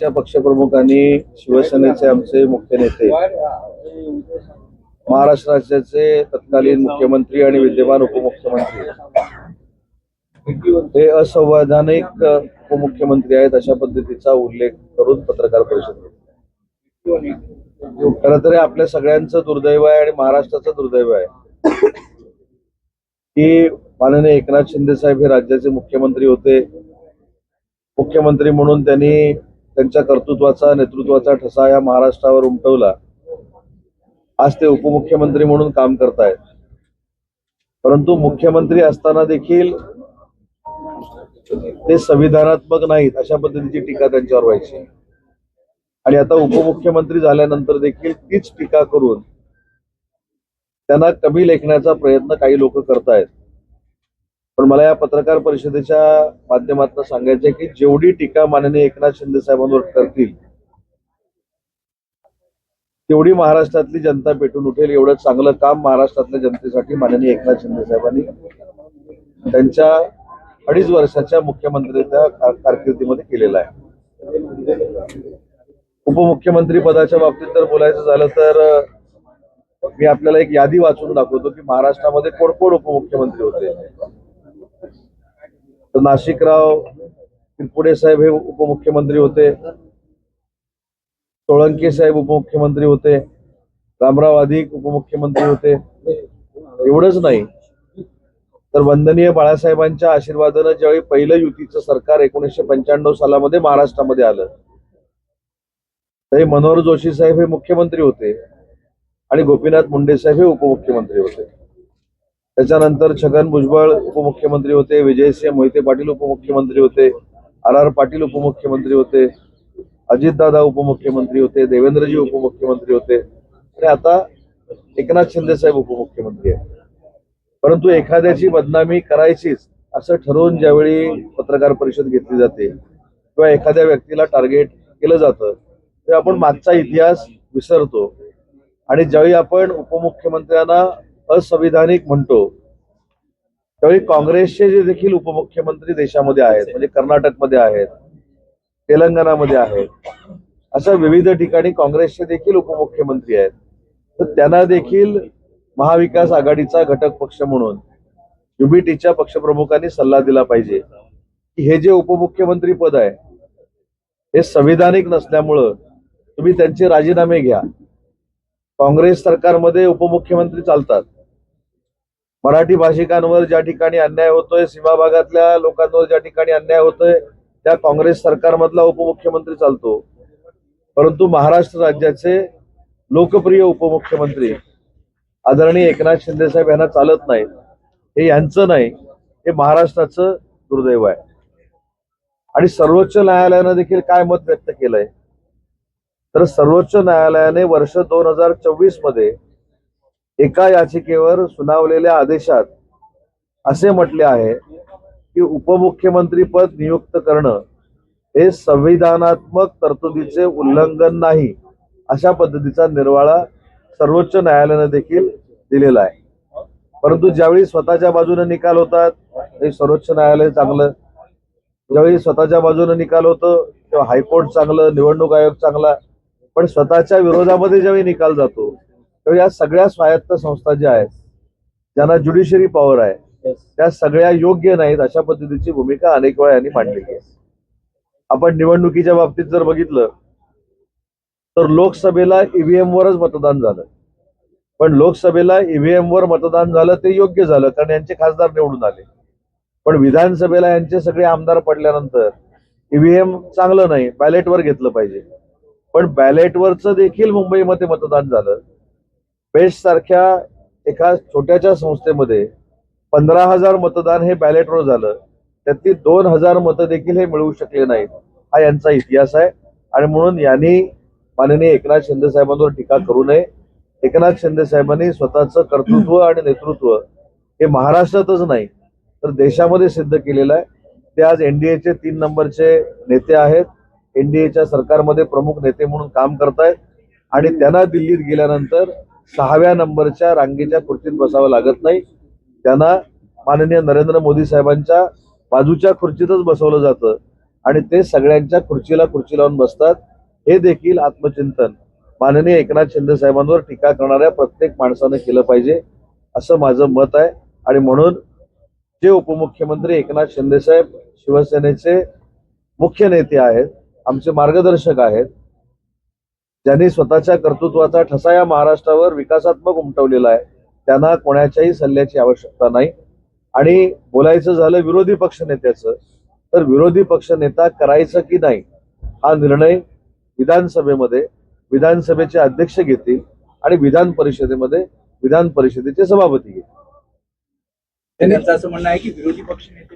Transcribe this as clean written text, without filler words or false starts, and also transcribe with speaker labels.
Speaker 1: पक्षप्रमुखांनी शिवसेनेचे आमचे मुख्य नेते महाराष्ट्र राज्याचे तत्कालीन मुख्यमंत्री आणि विद्यमान उपमुख्यमंत्री हे असंवैधानिक उपमुख्यमंत्री आहेत अशा पद्धतीचा उल्लेख करून पत्रकार परिषद घेतली। खरं तर आपल्या सगळ्यांचं दुर्दैव आहे आणि महाराष्ट्राचं दुर्दैव आहे की माननीय एकनाथ शिंदे साहेब हे राज्याचे मुख्यमंत्री होते। मुख्यमंत्री म्हणून त्यांनी त्यांच्या कर्तृत्वाचा नेतृत्वाचा ठसा या महाराष्ट्रावर उमटवला। आज ते उपमुख्यमंत्री म्हणून काम करतायत, परंतु मुख्यमंत्री असताना देखील ते संविधानात्मक नाहीत अशा पद्धतीची टीका त्यांच्यावर व्हायची आणि आता उपमुख्यमंत्री झाल्यानंतर देखील तीच टीका करून त्यांना कमी लेखण्याचा प्रयत्न काही लोक करतायत। पण मला या पत्रकार परिषदेच्या माध्यमातून सांगायचं आहे की जेवढी टीका माननीय एकनाथ शिंदे साहेबांवर करतील तेवढी महाराष्ट्रातली जनता पेटून उठेल। एवढं चांगलं काम महाराष्ट्रातल्या जनतेसाठी माननीय एकनाथ शिंदे साहेबांनी त्यांच्या 2.5 वर्षाच्या मुख्यमंत्र्यांच्या कारकिर्दीमध्ये केलेलं आहे। उपमुख्यमंत्री पदाच्या बाबतीत जर बोलायचं झालं तर मी आपल्याला एक यादी वाचून दाखवतो की महाराष्ट्रामध्ये कोण कोण उपमुख्यमंत्री होते। तर नाशिकराव तिरपुडे साहेब हे उपमुख्यमंत्री होते, सोळंके साहेब उपमुख्यमंत्री होते, रामराव अधिक उपमुख्यमंत्री होते। एवढंच नाही तर वंदनीय बाळासाहेबांच्या आशीर्वादानं ज्यावेळी पहिलं युतीचं सरकार 1995 सालामध्ये महाराष्ट्रामध्ये आलं त्यावेळी मनोहर जोशी साहेब हे मुख्यमंत्री होते आणि गोपीनाथ मुंडे साहेब हे उपमुख्यमंत्री होते। त्याच्यानंतर छगन भुजबळ उपमुख्यमंत्री होते, विजयसिंह मोहिते पाटील उपमुख्यमंत्री होते, आर पाटील उपमुख्यमंत्री होते, अजितदादा उपमुख्यमंत्री होते, देवेंद्रजी उपमुख्यमंत्री होते आणि आता एकनाथ शिंदे साहेब उपमुख्यमंत्री आहेत। परंतु एखाद्याची बदनामी करायचीच असं ठरवून ज्यावेळी पत्रकार परिषद घेतली जाते किंवा एखाद्या व्यक्तीला टार्गेट केलं जातं तेव्हा आपण मागचा इतिहास विसरतो आणि ज्यावेळी आपण उपमुख्यमंत्र्यांना असंविधानिक म्हणतो त्यावेळी काँग्रेसचे जे देखील उपमुख्यमंत्री देशामध्ये आहेत, म्हणजे कर्नाटकमध्ये आहेत, तेलंगणामध्ये आहेत, अशा विविध ठिकाणी काँग्रेसचे देखील उपमुख्यमंत्री आहेत, तर त्यांना देखील महाविकास आघाडीचा घटक पक्ष म्हणून युबीटीच्या पक्षप्रमुखांनी सल्ला दिला पाहिजे की हे जे उपमुख्यमंत्री पद आहे हे संविधानिक नसल्यामुळं तुम्ही त्यांचे राजीनामे घ्या। काँग्रेस सरकारमध्ये उपमुख्यमंत्री चालतात, मराठी भाषिकांवर ज्या ठिकाणी अन्याय होतोय, सीमा भागातल्या लोकांवर ज्या ठिकाणी अन्याय होतोय त्या काँग्रेस सरकारमधला उपमुख्यमंत्री चालतो, परंतु महाराष्ट्र राज्याचे लोकप्रिय उपमुख्यमंत्री आदरणीय एकनाथ शिंदे साहेब यांना चालत नाही। हे यांचं नाही, हे महाराष्ट्राचं दुर्दैव आहे। आणि सर्वोच्च न्यायालयानं देखील काय मत व्यक्त केलंय तर सर्वोच्च न्यायालयाने वर्ष 2024 मध्ये एका याचिकेवर सुनावलेल्या आदेशात असे म्हटले आहे की उपमुख्यमंत्री पद नियुक्त करणं हे संविधानात्मक तरतुदीचे उल्लंघन नाही अशा पद्धतीचा निर्वाळा सर्वोच्च न्यायालयाने देखील दिलेला आहे। परंतु ज्यावेळी स्वतःच्या बाजूने निकाल होतात हे सर्वोच्च न्यायालय चांगलं, ज्यावेळी स्वतःच्या बाजूने निकाल होतो तेव्हा हायकोर्ट चांगलं, निवडणूक आयोग चांगला, पण स्वतःच्या विरोधामध्ये ज्यावेळी निकाल जातो त्यावेळी या सगळ्या स्वायत्त संस्था ज्या आहेत ज्यांना ज्युडिशरी पॉवर आहे त्या सगळ्या योग्य नाहीत अशा पद्धतीची भूमिका अनेक वेळा यांनी मांडलेली आहे। आपण निवडणुकीच्या बाबतीत जर बघितलं तर लोकसभेला ईव्हीएम वरच मतदान झालं, पण लोकसभेला ईव्हीएम वर मतदान झालं ते योग्य झालं कारण यांचे खासदार निवडून आले, पण विधानसभेला यांचे सगळे आमदार पडल्यानंतर ईव्हीएम चांगलं नाही, बॅलेटवर घेतलं पाहिजे, पण बॅलेटवरचं देखील मुंबईमध्ये मतदान झालं। बेस्ट सारख्या एका छोट्याच्या संस्थेमध्ये 15,000 मतदान हे बॅलेटवर झालं, त्यातली 2,000 मतं देखील हे मिळवू शकले नाहीत। हा यांचा इतिहास आहे आणि म्हणून यांनी माननीय एकनाथ शिंदे साहेबांवर टीका करू नये। एकनाथ शिंदे साहेबांनी स्वतःचं कर्तृत्व आणि नेतृत्व हे महाराष्ट्रातच नाही तर देशामध्ये सिद्ध केलेलं आहे। ते आज एनडीएचे 3 नंबरचे नेते आहेत, एनडीएच्या सरकारमध्ये प्रमुख नेते म्हणून काम करतायत आणि त्यांना दिल्लीत गेल्यानंतर 6व्या नंबरच्या रांगेच्या खुर्चीत बसावं लागत नाही, त्यांना माननीय नरेंद्र मोदी साहेबांच्या बाजूच्या खुर्चीतच बसवलं जातं आणि ते सगळ्यांच्या खुर्चीला खुर्ची लावून बसतात. हे देखील आत्मचिंतन माननीय एकनाथ शिंदे साहेबांवर टीका करणाऱ्या प्रत्येक माणसानं केलं पाहिजे असं माझं मत आहे. आणि म्हणून जे उपमुख्यमंत्री एकनाथ शिंदे साहेब शिवसेनेचे मुख्य नेते आहेत, आमचे मार्गदर्शक आहेत, ज्यांनी स्वतःच्या कर्तृत्वाचा ठसा या महाराष्ट्रावर विकासात्मक उमटवलेला आहे, त्यांना कोणाच्याही सल्ल्याची आवश्यकता नाही. आणि बोलायचं झालं विरोधी पक्ष नेत्याचं, तर विरोधी पक्ष नेता करायचं की नाही हा निर्णय विधानसभेचे अध्यक्ष घेतील आणि विधान परिषदेचे सभापती घेतील.
Speaker 2: त्यांचं असं म्हणणं आहे की विरोधी पक्ष नेते